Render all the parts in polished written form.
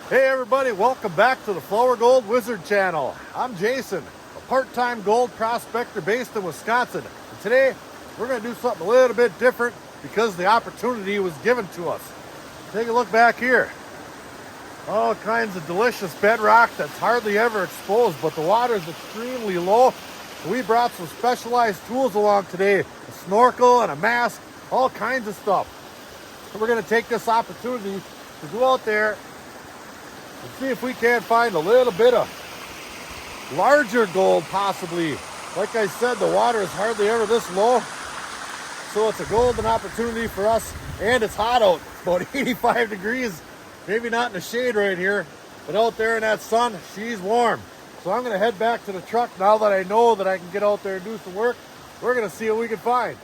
Hey everybody, welcome back to the Flourgoldwizards channel. I'm Jason, a part-time gold prospector based in Wisconsin. And today, we're going to do something a little bit different because the opportunity was given to us. Take a look back here. All kinds of delicious bedrock that's hardly ever exposed, but the water is extremely low. So we brought some specialized tools along today, a snorkel and a mask, all kinds of stuff. So we're going to take this opportunity to go out there and see if we can't find a little bit of larger gold possibly. Like I said, the water is hardly ever this low, so it's a golden opportunity for us. And it's hot out, it's about 85 degrees. Maybe not in the shade right here, but out there in that sun, she's warm. So I'm gonna head back to the truck now that I know that I can get out there and do some work. We're gonna see what we can find.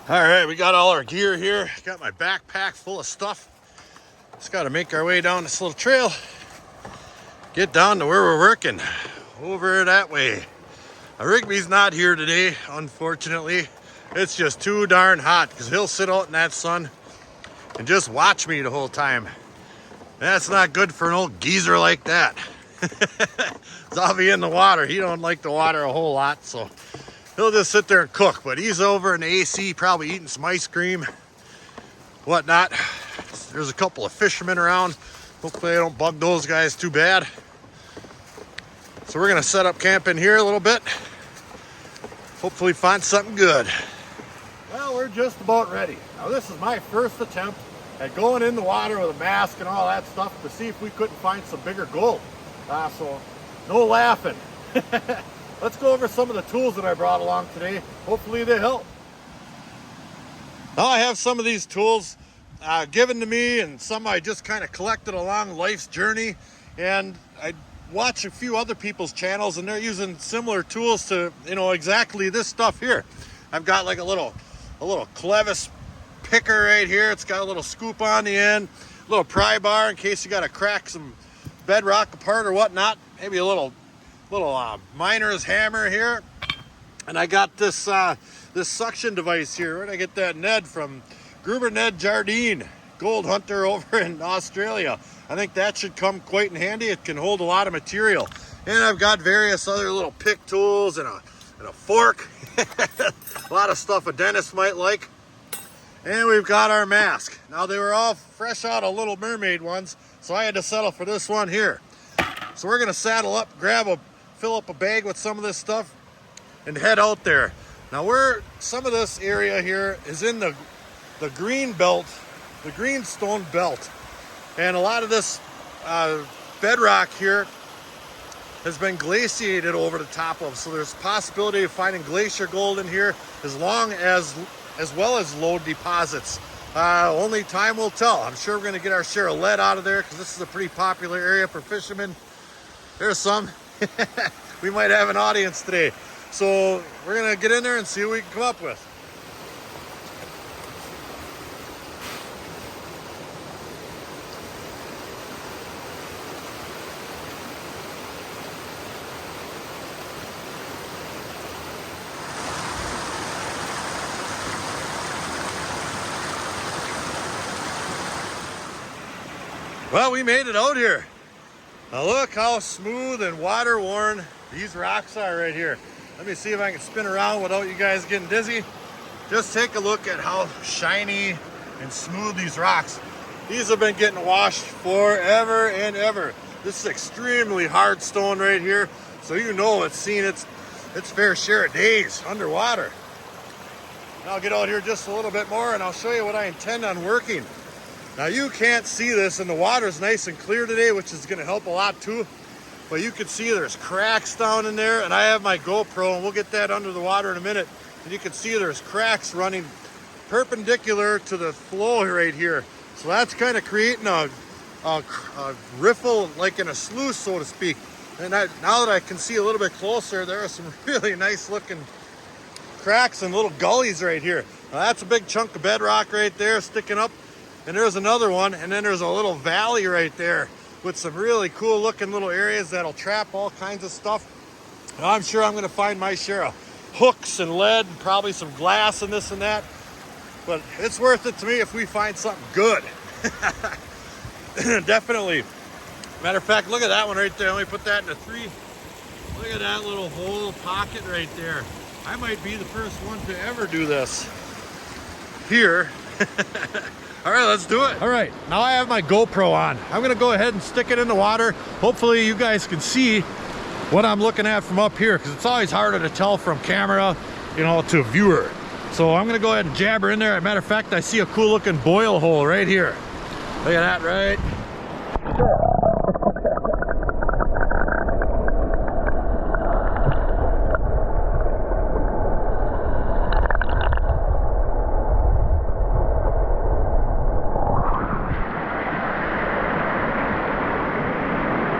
All right, we got all our gear here. Got my backpack full of stuff. Just gotta make our way down this little trail. Get down to where we're working, over that way. Now, Rigby's not here today, unfortunately. It's just too darn hot because he'll sit out in that sun and just watch me the whole time. That's not good for an old geezer like that. So I'll be in the water. He don't like the water a whole lot, so he'll just sit there and cook. But he's over in the AC, probably eating some ice cream, whatnot. There's a couple of fishermen around. Hopefully I don't bug those guys too bad. So we're gonna set up camp in here a little bit. Hopefully find something good. Well, we're just about ready. Now this is my first attempt at going in the water with a mask and all that stuff to see if we couldn't find some bigger gold. So no laughing. Let's go over some of the tools that I brought along today. Hopefully they help. Now I have some of these tools given to me, and some I just kind of collected along life's journey. And I watch a few other people's channels and they're using similar tools to, exactly this stuff here. I've got like a little clevis picker right here. It's got a little scoop on the end, a little pry bar in case you got to crack some bedrock apart or whatnot. Maybe a little miner's hammer here. And I got this this suction device here. Where did I get that Ned from? Gruber Ned Jardine, gold hunter over in Australia. I think that should come quite in handy. It can hold a lot of material. And I've got various other little pick tools and a fork. A lot of stuff a dentist might like. And we've got our mask. Now they were all fresh out of Little Mermaid ones, so I had to settle for this one here. So we're gonna saddle up, fill up a bag with some of this stuff and head out there. Now some of this area here is in the green belt, the greenstone belt. And a lot of this bedrock here has been glaciated over the top of, so there's possibility of finding glacier gold in here as well as lode deposits. Only time will tell. I'm sure we're gonna get our share of lead out of there because this is a pretty popular area for fishermen. There's some. We might have an audience today. So we're gonna get in there and see what we can come up with. Well, we made it out here. Now look how smooth and water worn these rocks are right here. Let me see if I can spin around without you guys getting dizzy. Just take a look at how shiny and smooth these rocks. These have been getting washed forever and ever. This is extremely hard stone right here. So it's seen its fair share of days underwater. And I'll get out here just a little bit more and I'll show you what I intend on working. Now you can't see this and the water's nice and clear today, which is gonna help a lot too. But you can see there's cracks down in there, and I have my GoPro and we'll get that under the water in a minute. And you can see there's cracks running perpendicular to the flow right here. So that's kind of creating a riffle like in a sluice, so to speak. And now that I can see a little bit closer, there are some really nice looking cracks and little gullies right here. Now that's a big chunk of bedrock right there sticking up. And there's another one, and then there's a little valley right there with some really cool looking little areas that'll trap all kinds of stuff. And I'm sure I'm gonna find my share of hooks and lead and probably some glass and this and that. But it's worth it to me if we find something good. definitely. Matter of fact, look at that one right there. Let me put that in a 3. Look at that little hole pocket right there. I might be the first one to ever do this here. All right, let's do it. All right, now I have my GoPro on. I'm gonna go ahead and stick it in the water. Hopefully you guys can see what I'm looking at from up here, because it's always harder to tell from camera, you know, to viewer. So I'm gonna go ahead and jab her in there. As a matter of fact, I see a cool looking boil hole right here. Look at that, right?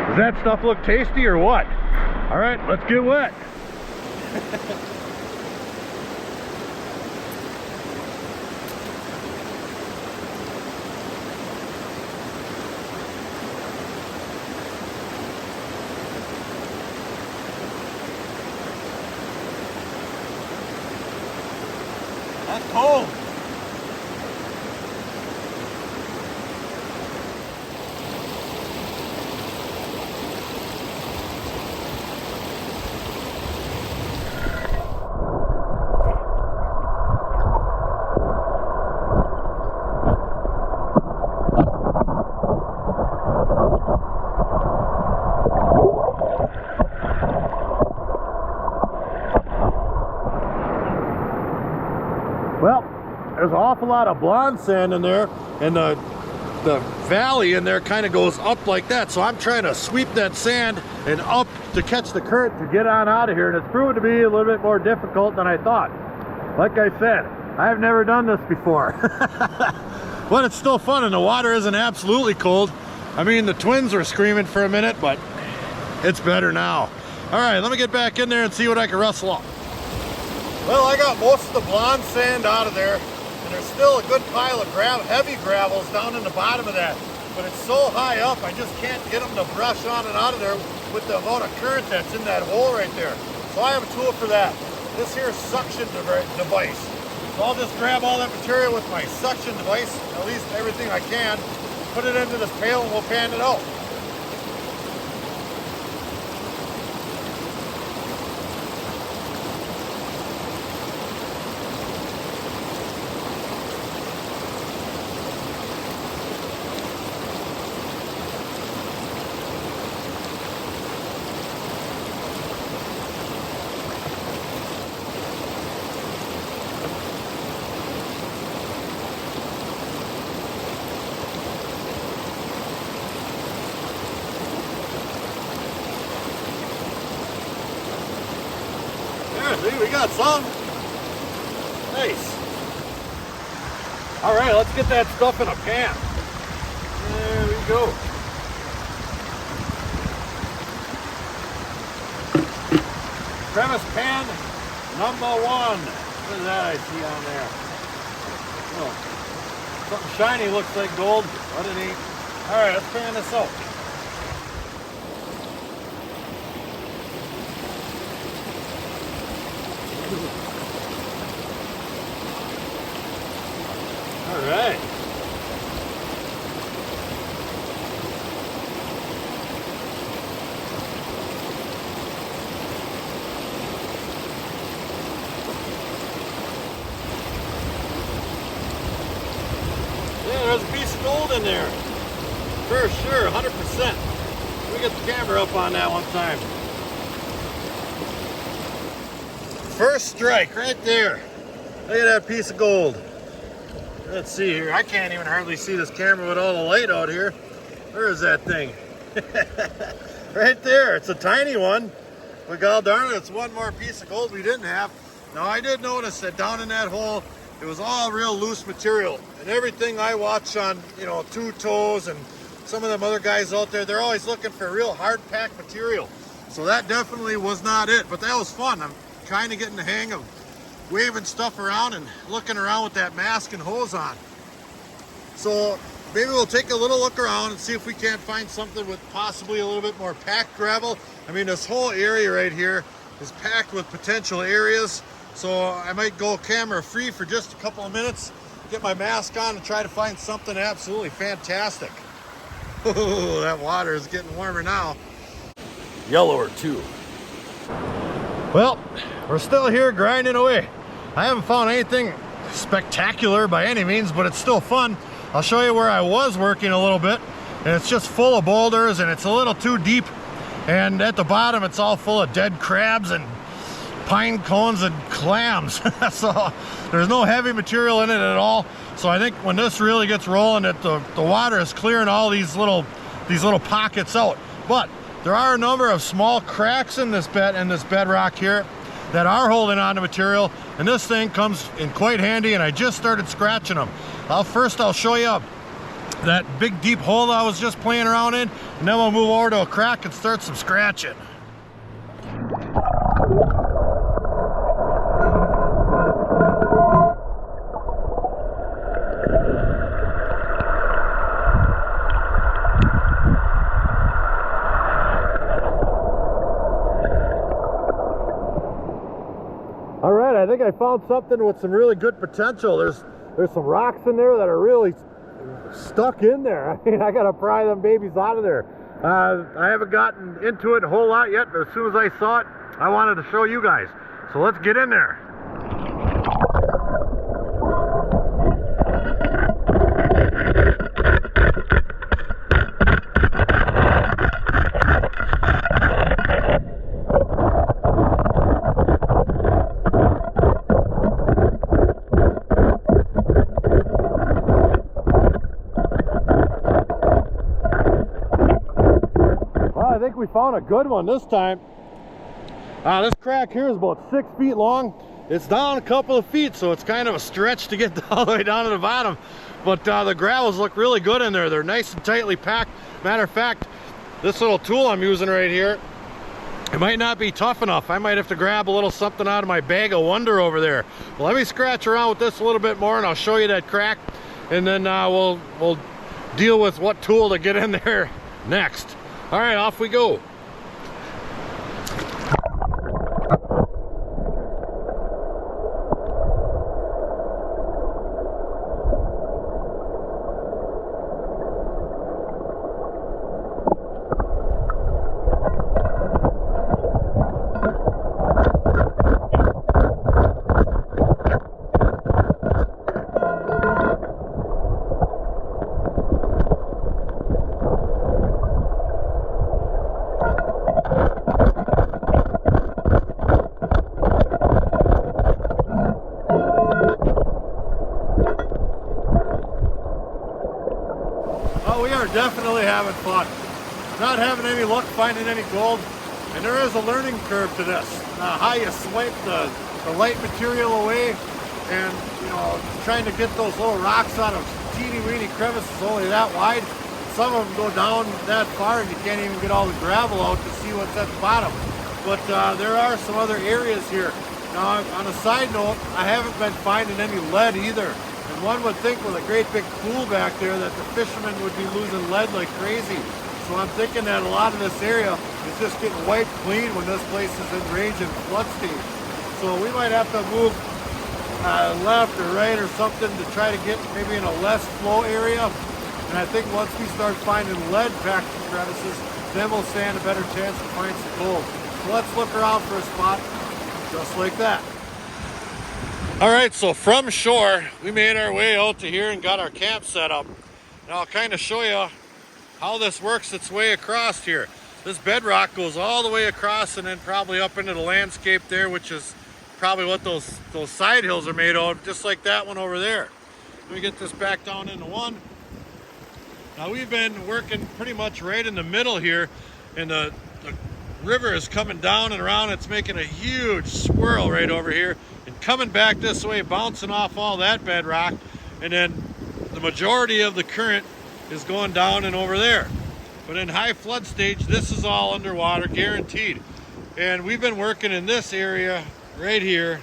Does that stuff look tasty or what? All right, let's get wet. That's cold. Well, there's an awful lot of blonde sand in there, and the valley in there kind of goes up like that. So I'm trying to sweep that sand and up to catch the current to get on out of here, and it's proven to be a little bit more difficult than I thought. Like I said, I've never done this before. But it's still fun, and the water isn't absolutely cold. I mean, the twins were screaming for a minute, but it's better now. All right, let me get back in there and see what I can rustle up. Well, I got most of the blonde sand out of there, and there's still a good pile of heavy gravels down in the bottom of that. But it's so high up, I just can't get them to brush on and out of there with the amount of current that's in that hole right there. So I have a tool for that. This here suction device. So I'll just grab all that material with my suction device, at least everything I can, put it into this pail, and we'll pan it out. See, we got some. Nice. All right, let's get that stuff in a pan. There we go. Crevice pan #1. What is that I see on there? Oh, something shiny looks like gold, but it ain't. All right, let's pan this out. All right. Yeah, there's a piece of gold in there. For sure, 100%. Let me get the camera up on that one time. First strike right there. Look at that piece of gold. Let's see here. I can't even hardly see this camera with all the light out here. Where is that thing? Right there. It's a tiny one. But god darn it, it's one more piece of gold we didn't have. Now I did notice that down in that hole, it was all real loose material. And everything I watch on, you know, Two Toes and some of them other guys out there, they're always looking for real hard packed material. So that definitely was not it. But that was fun. I'm kind of getting the hang of waving stuff around and looking around with that mask and hose on. So maybe we'll take a little look around and see if we can't find something with possibly a little bit more packed gravel. I mean, this whole area right here is packed with potential areas. So I might go camera free for just a couple of minutes, get my mask on and try to find something absolutely fantastic. Oh, that water is getting warmer now. Yellower too. Well, we're still here grinding away. I haven't found anything spectacular by any means, but it's still fun. I'll show you where I was working a little bit, and it's just full of boulders and it's a little too deep, and at the bottom it's all full of dead crabs and pine cones and clams. So there's no heavy material in it at all. So I think when this really gets rolling, that the water is clearing all these little pockets out. But there are a number of small cracks in this bedrock here that are holding on to material, and this thing comes in quite handy, and I just started scratching them. First I'll show you that big deep hole that I was just playing around in, and then we'll move over to a crack and start some scratching. All right, I think I found something with some really good potential. There's some rocks in there that are really stuck in there. I mean, I gotta pry them babies out of there. I haven't gotten into it a whole lot yet, but as soon as I saw it, I wanted to show you guys. So let's get in there. I think we found a good one this time. This crack here is about 6 feet long. It's down a couple of feet, so it's kind of a stretch to get all the way down to the bottom. But the gravels look really good in there. They're nice and tightly packed. Matter of fact, this little tool I'm using right here, it might not be tough enough. I might have to grab a little something out of my bag of wonder over there. Well, let me scratch around with this a little bit more, and I'll show you that crack, and then we'll deal with what tool to get in there next. All right, off we go. We are definitely having fun. Not having any luck finding any gold, and there is a learning curve to this. How you swipe the light material away, and trying to get those little rocks out of teeny weeny crevices only that wide. Some of them go down that far and you can't even get all the gravel out to see what's at the bottom. But there are some other areas here. Now, on a side note, I haven't been finding any lead either. And one would think with a great big pool back there that the fishermen would be losing lead like crazy. So I'm thinking that a lot of this area is just getting wiped clean when this place is in rage and flood stage. So we might have to move left or right or something to try to get maybe in a less flow area. And I think once we start finding lead packed in crevices, then we'll stand a better chance to find some gold. So let's look around for a spot just like that. All right, so from shore, we made our way out to here and got our camp set up. Now I'll kind of show you how this works its way across here. This bedrock goes all the way across and then probably up into the landscape there, which is probably what those side hills are made of, just like that one over there. Let me get this back down into one. Now we've been working pretty much right in the middle here, and the river is coming down and around. It's making a huge swirl right over here and coming back this way, bouncing off all that bedrock, and then the majority of the current is going down and over there. But in high flood stage, this is all underwater, guaranteed. And we've been working in this area right here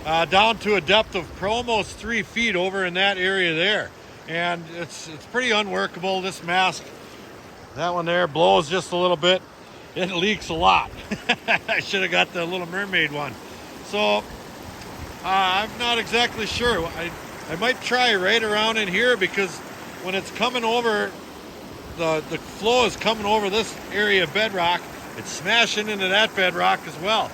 down to a depth of almost 3 feet over in that area there. And it's pretty unworkable. This mask, that one there, blows just a little bit. It leaks a lot. I should have got the Little Mermaid one. So I'm not exactly sure. I might try right around in here because when it's coming over, the flow is coming over this area of bedrock, it's smashing into that bedrock as well.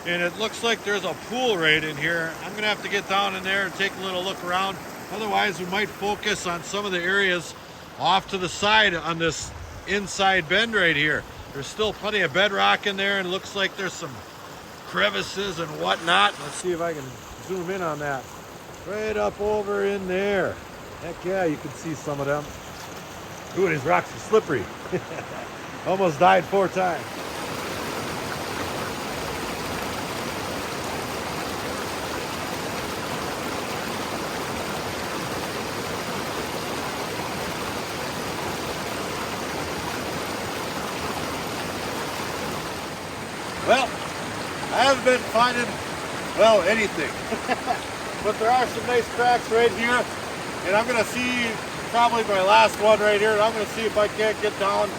And it looks like there's a pool right in here. I'm gonna have to get down in there and take a little look around. Otherwise, we might focus on some of the areas off to the side on this inside bend right here. There's still plenty of bedrock in there, and it looks like there's some crevices and whatnot. Let's see if I can zoom in on that. Right up over in there. Heck yeah, you can see some of them. Ooh, these rocks are slippery. Almost died 4 times. Well, I haven't been finding, well, anything. But there are some nice cracks right here. And I'm going to see probably my last one right here. And I'm going to see if I can't get down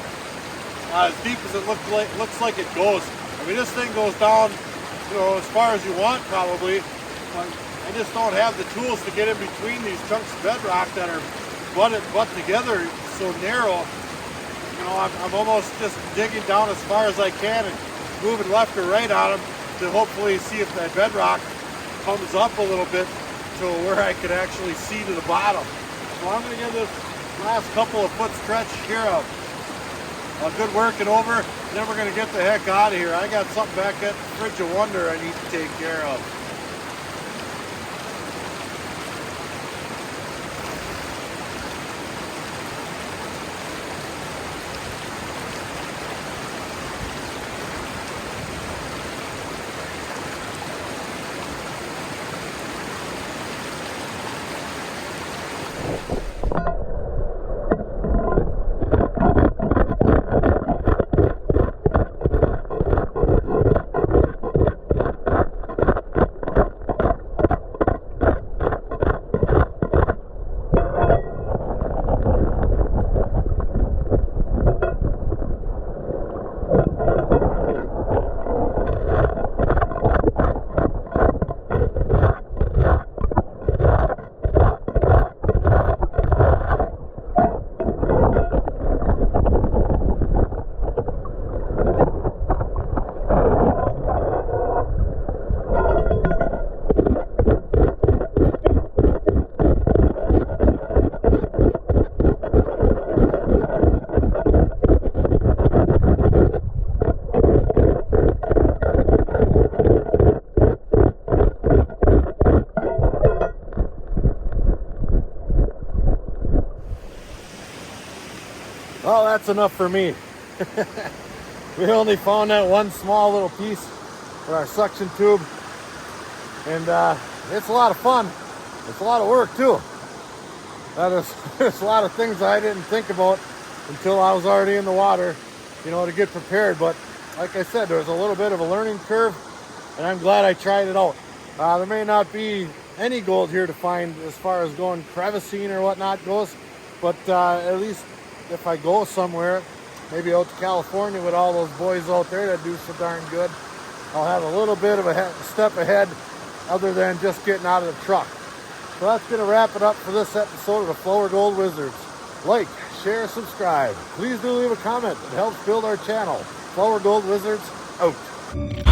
as deep as it looks like it goes. I mean, this thing goes down, you know, as far as you want probably. I just don't have the tools to get in between these chunks of bedrock that are butt together so narrow. You know, I'm almost just digging down as far as I can and moving left or right on them to hopefully see if that bedrock comes up a little bit to where I could actually see to the bottom. So I'm going to give this last couple of foot stretch here a good working over, and then we're going to get the heck out of here. I got something back at the Fridge of Wonder I need to take care of. Well, that's enough for me. We only found that one small little piece for our suction tube, and it's a lot of fun. It's a lot of work too. There's a lot of things I didn't think about until I was already in the water, you know, to get prepared. But like I said, there's a little bit of a learning curve, and I'm glad I tried it out. There may not be any gold here to find as far as going crevicing or whatnot goes, but at least if I go somewhere, maybe out to California with all those boys out there that do so darn good, I'll have a little bit of a step ahead other than just getting out of the truck. So that's going to wrap it up for this episode of the Flourgoldwizards. Like, share, subscribe. Please do leave a comment. It helps build our channel. Flourgoldwizards out.